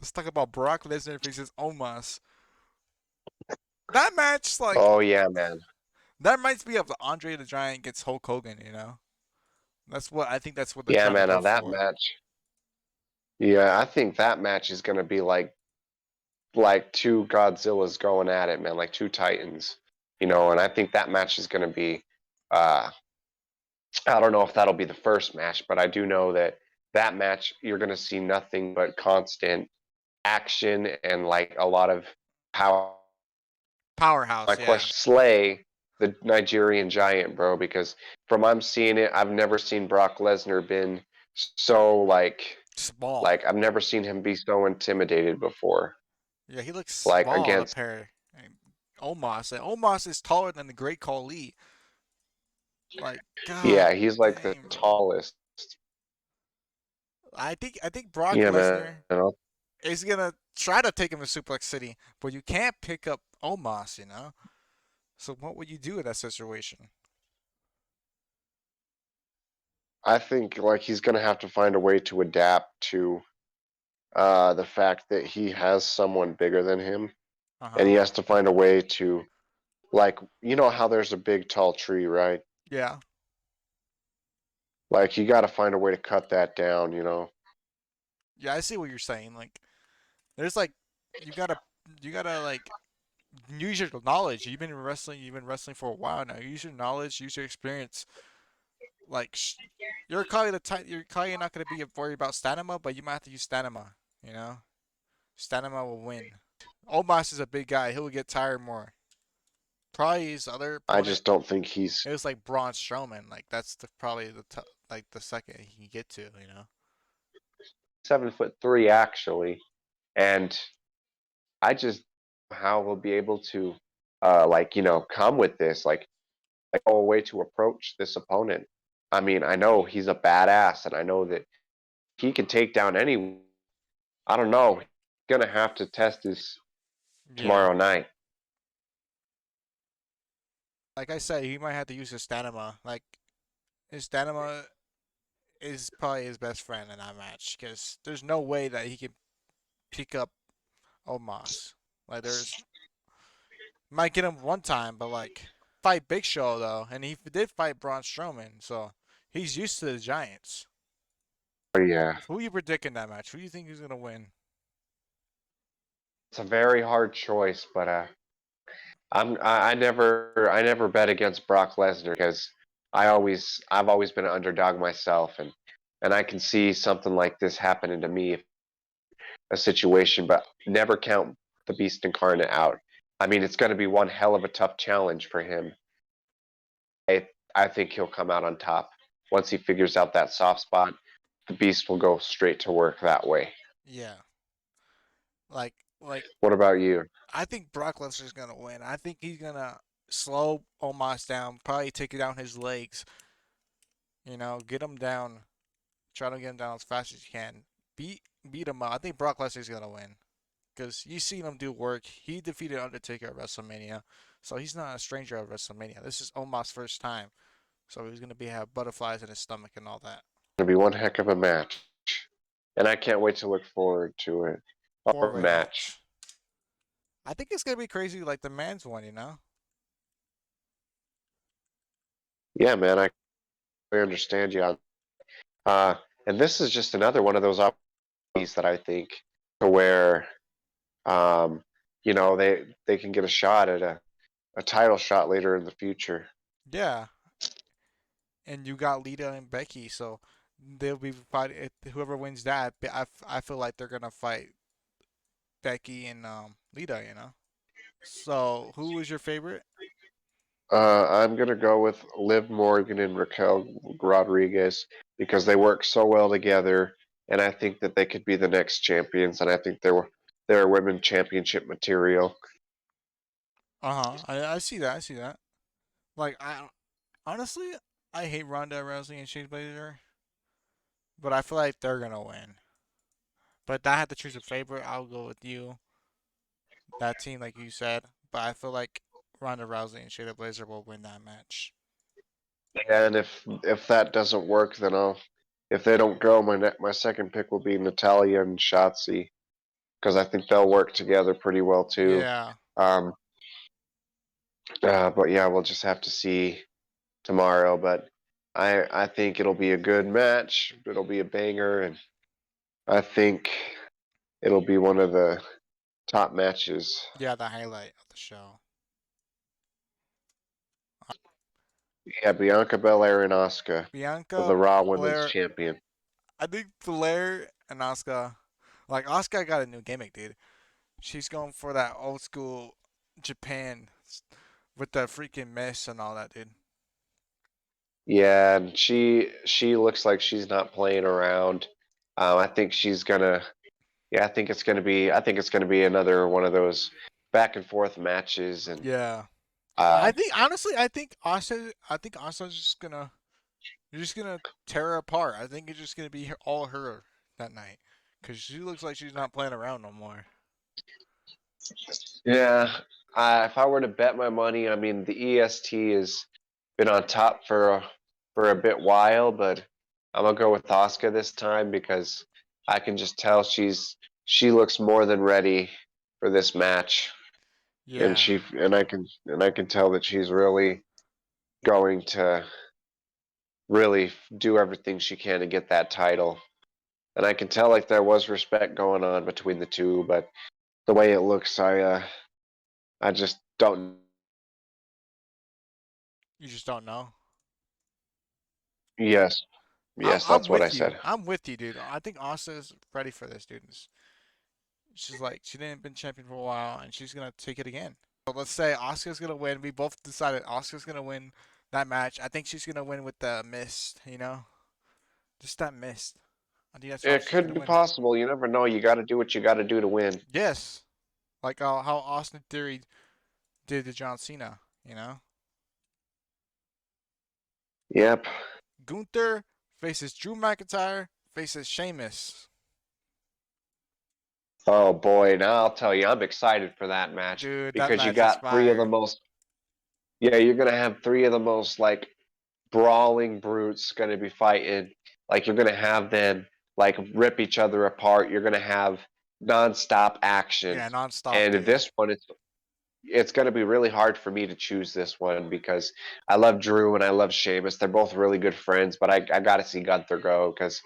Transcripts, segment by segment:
Let's talk about Brock Lesnar versus Omos. That match, like, Oh yeah, man. that reminds me of the Andre the Giant gets Hulk Hogan. That's what I think. That's what they're Yeah, trying to man. go Now that for. match. Yeah, I think that match is gonna be like two Godzillas going at it, man, like two Titans. And I think that match is gonna be uh I don't know if that'll be the first match, but I do know that that match you're gonna see nothing but constant action and like a lot of power. My Powerhouse, yeah. question: Slay the Nigerian Giant, bro, because from I'm seeing it, I've never seen Brock Lesnar been so Small. like I've never seen him be so intimidated before. Yeah, he looks Like small to against, pair. And Omos is taller than the Great Khali. Like, god yeah, he's like the dang, bro. tallest. I think Brock Yeah, man. Lesnar is gonna try to take him to Suplex City, but you can't pick up Omos. So what would you do in that situation? I think like he's gonna have to find a way to adapt to the fact that he has someone bigger than him, Uh and huh. he has to find a way to like how there's a big tall tree, right? Yeah. Like you got to find a way to cut that down. Yeah, I see what you're saying. Like, there's like, you gotta, you gotta like use your knowledge. You've been wrestling for a while now. Use your knowledge, use your experience. Like, you're probably you're probably not gonna be worried about stamina, but you might have to use stamina. You know, stamina will win. Omos is a big guy. He'll get tired more. Probably his other I opponent. just don't think he's It was like Braun Strowman. Like that's probably like the second he can get to. 7'3" actually, and I just how he'll be able to come with this like a way to approach this opponent. I mean, I know he's a badass, and I know that he can take down any. I don't know. He's gonna have to test this Yeah. tomorrow night. Like I said, he might have to use his stamina. Like his stamina is probably his best friend in that match because there's no way that he can pick up Omos. Like there's might get him one time, but like fight Big Show though, and he did fight Braun Strowman, so he's used to the Giants. But yeah, Who you predict in that match? Who do you think is gonna win? it's a very hard choice, but I never bet against Brock Lesnar because I've always been an underdog myself, and I can see something like this happening to me, a situation, but never count the Beast Incarnate out. I mean, it's going to be one hell of a tough challenge for him. I think he'll come out on top once he figures out that soft spot. The Beast will go straight to work that way. Yeah, like What about you? I think Brock Lesnar's gonna win. I think he's gonna slow Omos down, probably take down his legs. Get him down. Try to get him down as fast as you can. Beat him up. I think Brock Lesnar's gonna win because you seen him do work. He defeated Undertaker at WrestleMania, so he's not a stranger at WrestleMania. This is Omos' first time, so he's gonna have butterflies in his stomach and all that. It's going to be one heck of a match, and I can't wait to look forward to it. Our Four-way match. match. I think it's gonna be crazy like the man's one. Yeah, man, I understand you. Uh, and this is just another one of those opportunities that I think to where, um, they can get a shot at a title shot later in the future. Yeah, and you got Lita and Becky, so they'll be fighting. Whoever wins that, I feel like they're gonna fight Becky and Lita. So who is your favorite? I'm gonna go with Liv Morgan and Raquel Rodriguez because they work so well together, and I think that they could be the next champions. And I think they're women championship material. Uh huh. I see that. I see that. Like honestly, I hate Ronda Rousey and Shayna Baszler, but I feel like they're gonna win. But if I had to choose a favorite, I'll go with you. That team, like you said. But I feel like Ronda Rousey and Shayna Baszler will win that match. And if that doesn't work, then if they don't go, my second pick will be Natalia and Shotzi. because I think they'll work together pretty well too. Yeah. Um, but yeah, we'll just have to see tomorrow. But I think it'll be a good match. It'll be a banger, and I think it'll be one of the top matches. Yeah, the highlight of the show. Yeah, Bianca Belair and Asuka for Bianca, the Raw Women's Belair. Champion. I think Belair and Asuka. Like, Asuka got a new gimmick, dude. She's going for that old school Japan with the freaking mist and all that, dude. Yeah, and she looks like she's not playing around. I think she's gonna. Yeah, I think it's gonna be another one of those back and forth matches, and Yeah. uh, I think honestly, I think Asuka's just gonna you're just gonna tear her apart. I think it's just gonna be all her that night, cause she looks like she's not playing around no more. yeah. If I were to bet my money, I mean the EST has been on top for a bit while, but I'm gonna go with Asuka this time because I can just tell she looks more than ready for this match, and Yeah. I can tell that she's really going to really do everything she can to get that title. And I can tell like there was respect going on between the two, but the way it looks, I just don't. You just don't know. Yes, I'm yes, I'm that's what I with you. said. I'm with you, dude. I think Asuka's ready for this, dude. She's like she didn't been champion for a while, and she's gonna take it again. So let's say Asuka's gonna win. We both decided Asuka's gonna win that match. I think she's gonna win with the mist. Just that mist. I think that's how It she's could gonna be win. possible. You never know. You got to do what you got to do to win. Yes, like how Austin Theory did to John Cena. You know, Yep. Gunther faces Drew McIntyre faces Sheamus. Oh boy, now I'll tell you, I'm excited for that match Dude, that because you match is got three of the fire. most. Yeah, you're gonna have three of the most like brawling brutes gonna be fighting. Like you're gonna have them like rip each other apart. You're gonna have nonstop action. Yeah, nonstop, And dude. this one, it's gonna be really hard for me to choose this one because I love Drew and I love Sheamus. They're both really good friends, but I gotta see Gunther go because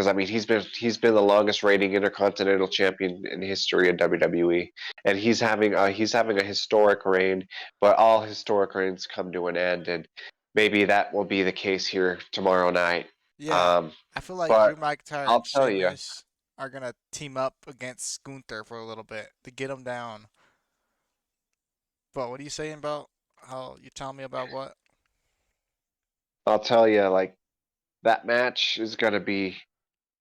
I mean he's been the longest reigning Intercontinental Champion in history of WWE, and he's having a historic reign. But all historic reigns come to an end, and maybe that will be the case here tomorrow night. Yeah, Um, I feel like but Drew McIntyre I'll and tell you, Sheamus are gonna team up against Gunther for a little bit to get him down. But what are you saying about how you telling me about what? like that match is gonna be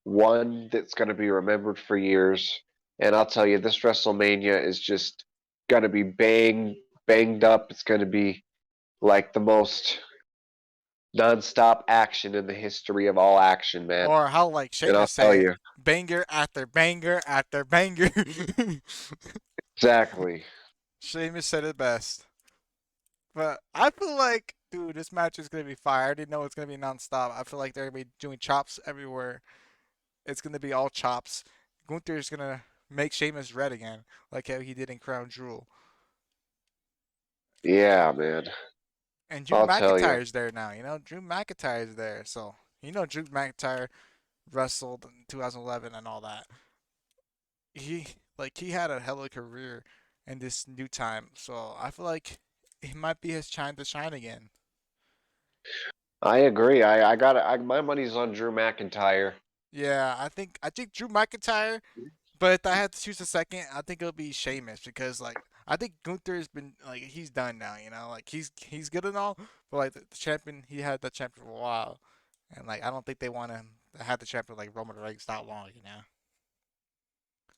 one that's going to be remembered for years. And I'll tell you, this WrestleMania is just going to be banged up. It's going to be like the most nonstop action in the history of all action, man. Or how like And I'll Sheamus tell say it, you banger after banger after banger. exactly. Sheamus said it best. But I feel like, dude, this match is gonna be fire. I already know it's gonna be nonstop. I feel like they're gonna be doing chops everywhere. It's gonna be all chops. Gunther's gonna make Sheamus red again, like how he did in Crown Jewel. Yeah, man. And Drew I'll tell you. McIntyre's there now. Drew McIntyre's there. So Drew McIntyre wrestled in 2011 and all that. He had a hell of a career in this new time. So I feel like it might be his time to shine again. I agree. I got my money's on Drew McIntyre. Yeah, I think Drew McIntyre, but if I had to choose a second, I think it'll be Sheamus because like I think Gunther's been like he's done now, like he's good and all, but like the champion he had the champion for a while, and like I don't think they want to have the champion like Roman Reigns that long.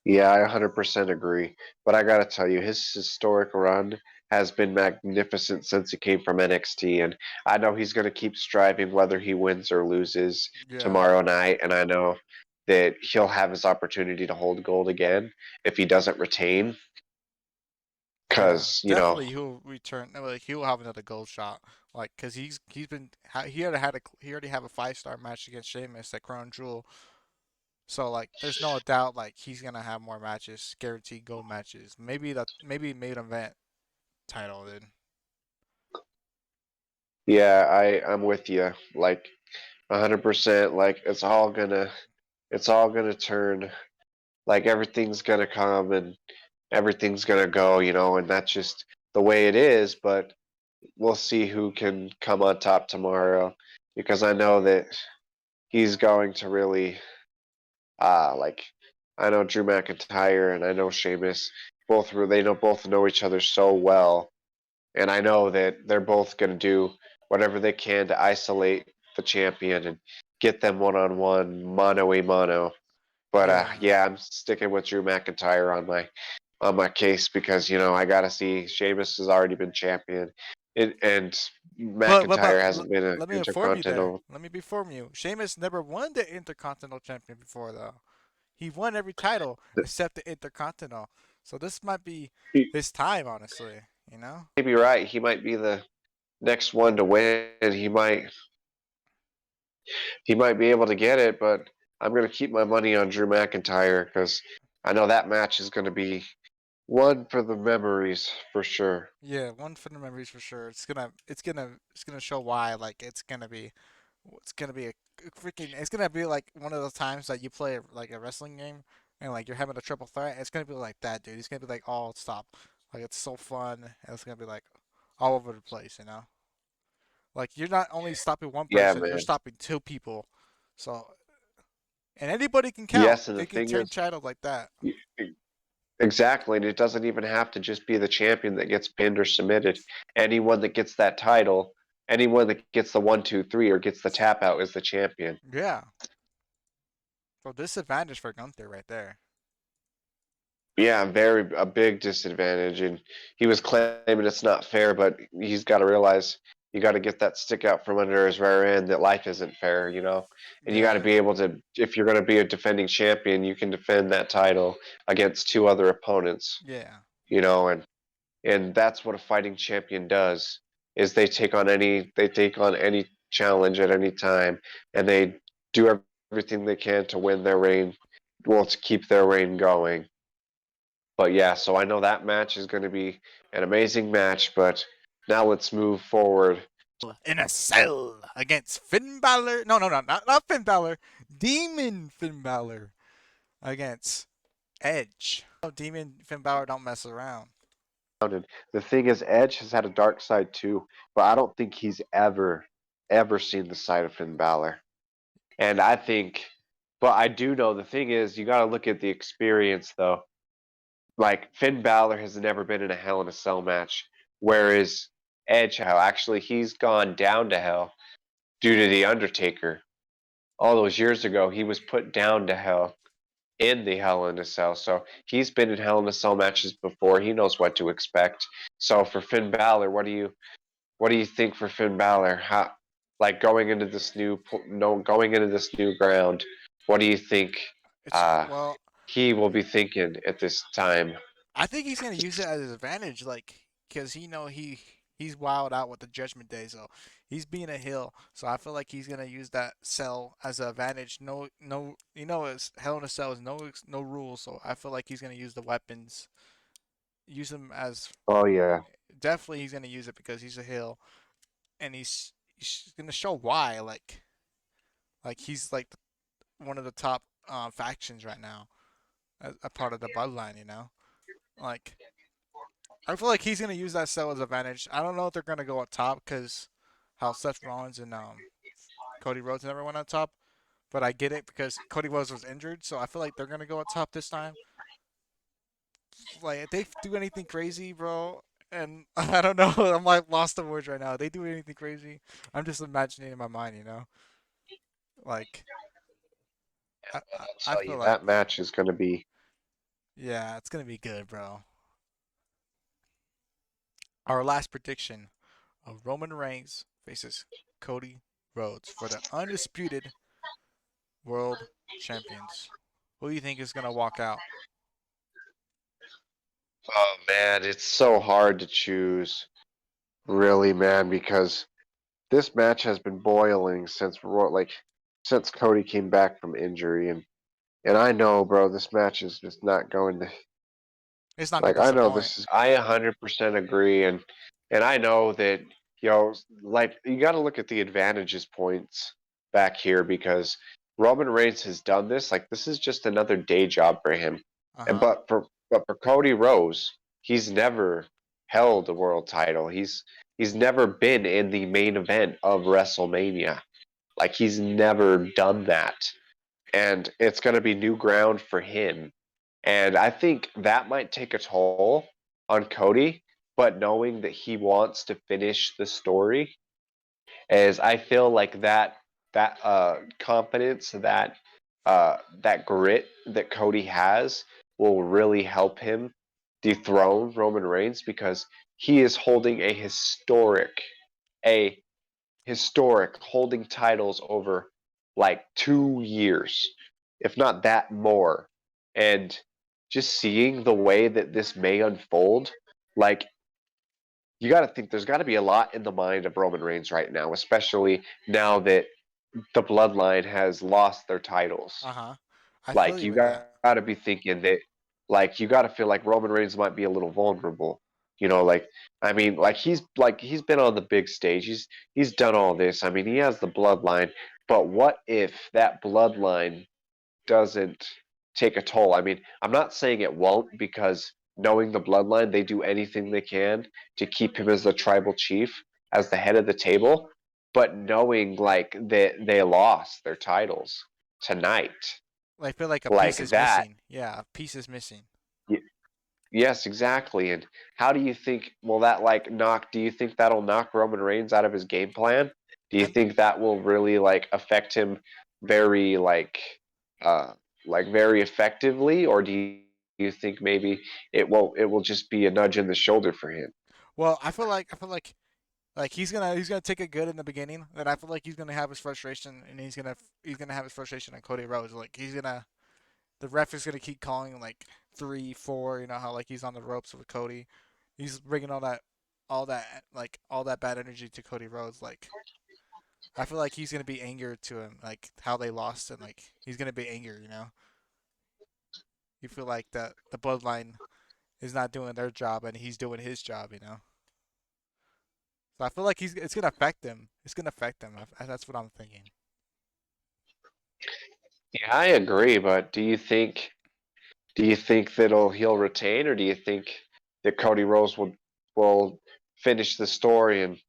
Yeah, I 100% agree. But I gotta tell you, his historic run has been magnificent since he came from NXT, and I know he's gonna keep striving whether he wins or loses Yeah. tomorrow night, and I know that he'll have his opportunity to hold gold again if he doesn't retain, Yeah, because definitely he'll return. No, like he'll have another gold shot, like because he already have a 5-star match against Sheamus at Crown Jewel, So like, there's no doubt like he's gonna have more matches, guaranteed gold matches. Maybe main event title, dude. Yeah, I'm with you. Like 100%. Like it's all gonna turn. Like everything's gonna come and everything's gonna go, and that's just the way it is. But we'll see who can come on top tomorrow, because I know that he's going to really, like, I know Drew McIntyre and I know Sheamus both know each other so well, and I know that they're both going to do whatever they can to isolate the champion and get them one on one, mano a mano. But Yeah. yeah, I'm sticking with Drew McIntyre on my case, because I gotta see Sheamus has already been champion, and But McIntyre hasn't been an let me inform you there. intercontinental. Let me inform you. Sheamus never won the Intercontinental Champion before though. He won every title except the Intercontinental. So this might be He his time, honestly. You know? may be right. He might be the next one to win. He might be able to get it, but I'm gonna keep my money on Drew McIntyre, because I know that match is gonna be one for the memories for sure. Yeah, one for the memories for sure. It's gonna show why. Like it's gonna be a freaking. It's gonna be like one of those times that you play like a wrestling game and like you're having a triple threat. It's gonna be like that, dude. It's gonna be like all stop. Like it's so fun and it's gonna be like all over the place. You know? Like you're not only stopping one Yeah, person, you're man. stopping two people. So and anybody can count. Yes, and the They can thing change is, titles like that. exactly, and it doesn't even have to just be the champion that gets pinned or submitted. Anyone that gets that title, anyone that gets the 1, 2, 3 or gets the tap out is the champion. Yeah. So disadvantage for Gunther right there. Yeah, very a big disadvantage, and he was claiming it's not fair, but he's got to realize you got to get that stick out from under his rear end, that life isn't fair, and you got to Yeah. be able to, if you're going to be a defending champion, you can defend that title against two other opponents, Yeah. and that's what a fighting champion does, is they take on any challenge at any time, and they do everything they can to win their reign, well, to keep their reign going. But yeah, so I know that match is going to be an amazing match, but now let's move forward. In a cell against Finn Balor. No, no, no, not Finn Balor. Demon Finn Balor against Edge. Oh, Demon Finn Balor don't mess around. And the thing is, Edge has had a dark side too, but I don't think he's ever seen the side of Finn Balor. And I think, but I do know the thing is, you got to look at the experience though. Like Finn Balor has never been in a Hell in a Cell match, whereas Edge, how actually he's gone down to hell due to the Undertaker. All those years ago, he was put down to hell in the Hell in a Cell. So he's been in Hell in a Cell matches before. He knows what to expect. So for Finn Balor, what do you think for Finn Balor? How, like going into this new ground? What do you think It's uh, well, he will be thinking at this time? I think he's gonna use it as his advantage, like, cause he's wild out with the Judgment Day, so he's being a heel. So I feel like he's gonna use that cell as an advantage. No, no, it's Hell in a Cell is no rules, so I feel like he's gonna use the weapons, use them as Oh yeah, definitely he's gonna use it because he's a heel, and he's gonna show why, like he's like one of the top factions right now, a part of the bloodline, like. I feel like he's gonna use that cell as advantage. I don't know if they're gonna go up top because how Seth Rollins and Cody Rhodes never went on top, but I get it because Cody Rhodes was injured, so I feel like they're gonna go up top this time. Like if they do anything crazy, bro, and I don't know, I'm like lost of words right now. If they do anything crazy, I'm just imagining in my mind. Like I I'll tell feel you like that match is going to be. yeah, it's gonna be good, bro. Our last prediction of Roman Reigns faces Cody Rhodes for the undisputed world champions. Who do you think is gonna walk out? Oh man, it's so hard to choose, really, man, because this match has been boiling since Cody came back from injury, and And I know, bro, this match is just not going to. It's not gonna Like I know disappoint. this is. I 100% agree, and I know that like you got to look at the advantages points back here because Roman Reigns has done this. Like this is just another day job for him, Uh and huh. but for Cody Rhodes, he's never held a world title. He's never been in the main event of WrestleMania. Like he's never done that, and it's going to be new ground for him. And I think that might take a toll on Cody, but knowing that he wants to finish the story, as I feel like that confidence, that grit that Cody has will really help him dethrone Roman Reigns because he is holding a historic holding titles over like 2 years, if not that more. And just seeing the way that this may unfold, like you got to think there's got to be a lot in the mind of Roman Reigns right now, especially now that the bloodline has lost their titles. Uh huh. I feel Like you you with that. got to be thinking that, like you got to feel like Roman Reigns might be a little vulnerable. Like I mean, like he's been on the big stage. He's done all this. I mean, he has the bloodline. But what if that bloodline doesn't take a toll? I mean, I'm not saying it won't because knowing the bloodline, they do anything they can to keep him as the tribal chief, as the head of the table. But knowing like that they lost their titles tonight, I feel like a piece like is that. missing. Yeah, a piece is missing. y- Yes, exactly. And how do you think will that like knock? Do you think that'll knock Roman Reigns out of his game plan? Do you And think that will really like affect him very uh very effectively, or do you think maybe it will just be a nudge in the shoulder for him? well, I feel like he's gonna take it good in the beginning. Then I feel like he's gonna have his frustration, and he's gonna have his frustration on Cody Rhodes. Like the ref is gonna keep calling like 3, 4. You know how like he's on the ropes with Cody. He's bringing all that bad energy to Cody Rhodes. Like I feel like he's gonna be angered to him, like how they lost, and like he's gonna be angered. You feel like the bloodline is not doing their job, and he's doing his job. So I feel like it's gonna affect him. It's gonna affect him. That's what I'm thinking. Yeah, I agree, but do you think that he'll retain, or do you think that Cody Rhodes will finish the story and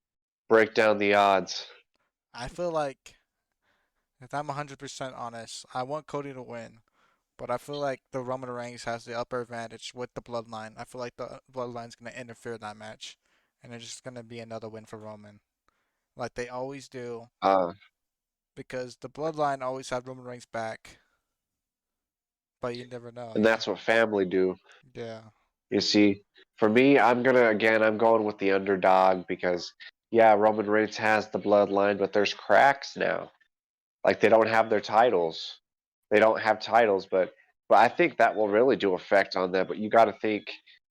break down the odds? I feel like if I'm 100% honest, I want Cody to win, but I feel like the Roman Reigns has the upper advantage with the Bloodline. I feel like the Bloodline's gonna interfere in that match, and it's just gonna be another win for Roman, like they always do, Uh, because the Bloodline always have Roman Reigns back. But you never know, and that's what family do. Yeah. You see, for me, I'm going with the underdog because yeah, Roman Reigns has the bloodline, but there's cracks now. Like they don't have their titles. They don't have titles, but I think that will really do effect on them. But you got to think,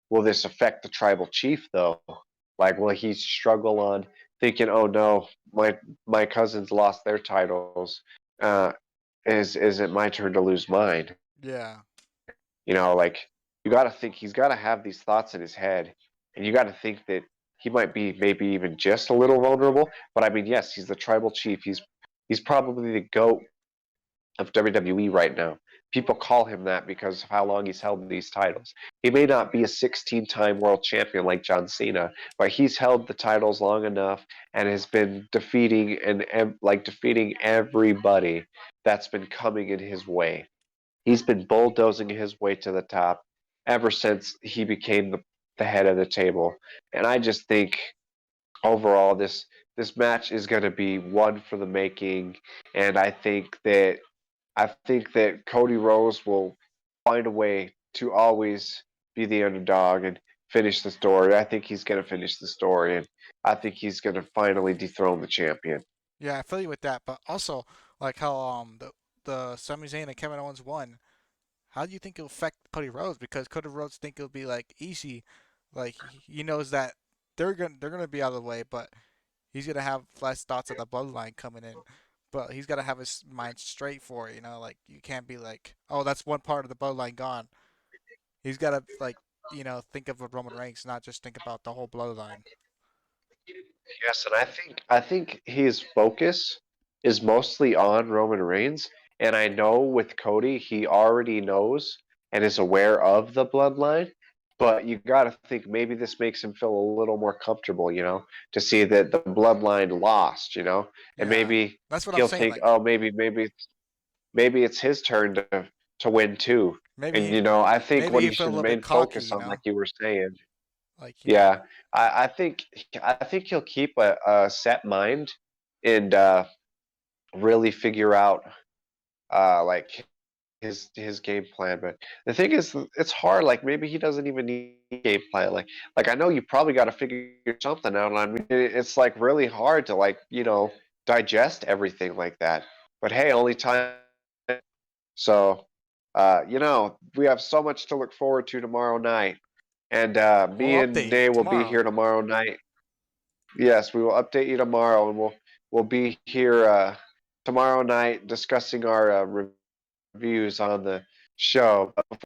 will this affect the tribal chief though? Like, will he struggle on thinking, oh no, my cousins lost their titles. Uh, is it my turn to lose mine? Yeah. Like you got to think he's got to have these thoughts in his head, and you got to think that he might be maybe even just a little vulnerable. But I mean, yes, he's the tribal chief. He's probably the goat of WWE right now. People call him that because of how long he's held these titles. He may not be a 16-time world champion like John Cena, but he's held the titles long enough and has been defeating everybody that's been coming in his way. He's been bulldozing his way to the top ever since he became the head of the table. And I just think overall this match is going to be one for the making, and I think that Cody Rhodes will find a way to always be the underdog and finish the story. I think he's going to finish the story, and I think he's going to finally dethrone the champion. Yeah, I feel you with that. But also, like how the Sami Zayn and Kevin Owens won. How do you think it'll affect Cody Rhodes? Because Cody Rhodes think it'll be like easy. Like he knows that they're gonna be out of the way, but he's gonna have less thoughts of the bloodline coming in. but he's got to have his mind straight for it. You know, like you can't be like, oh, that's one part of the bloodline gone. He's got to like, think of Roman Reigns, not just think about the whole bloodline. Yes, and I think his focus is mostly on Roman Reigns, and I know with Cody he already knows and is aware of the bloodline, but you got to think maybe this makes him feel a little more comfortable, to see that the bloodline lost, and Yeah, maybe that's what I'm he'll saying. think, Like oh, maybe it's his turn to win too. maybe And he, I think maybe what he he feel a should little bit main cocky. focus on, like you were saying, Like yeah, I think he'll keep a set mind and really figure out like his game plan. But the thing is, it's hard. Like maybe he doesn't even need a game plan. Like I know you probably got to figure something out. And I mean, it's like really hard to like digest everything like that. But hey, only time. So we have so much to look forward to tomorrow night. And we'll me and update you Nay will be tomorrow. here tomorrow night. Yes, we will update you tomorrow, and we'll be here tomorrow night discussing our reviews on the show.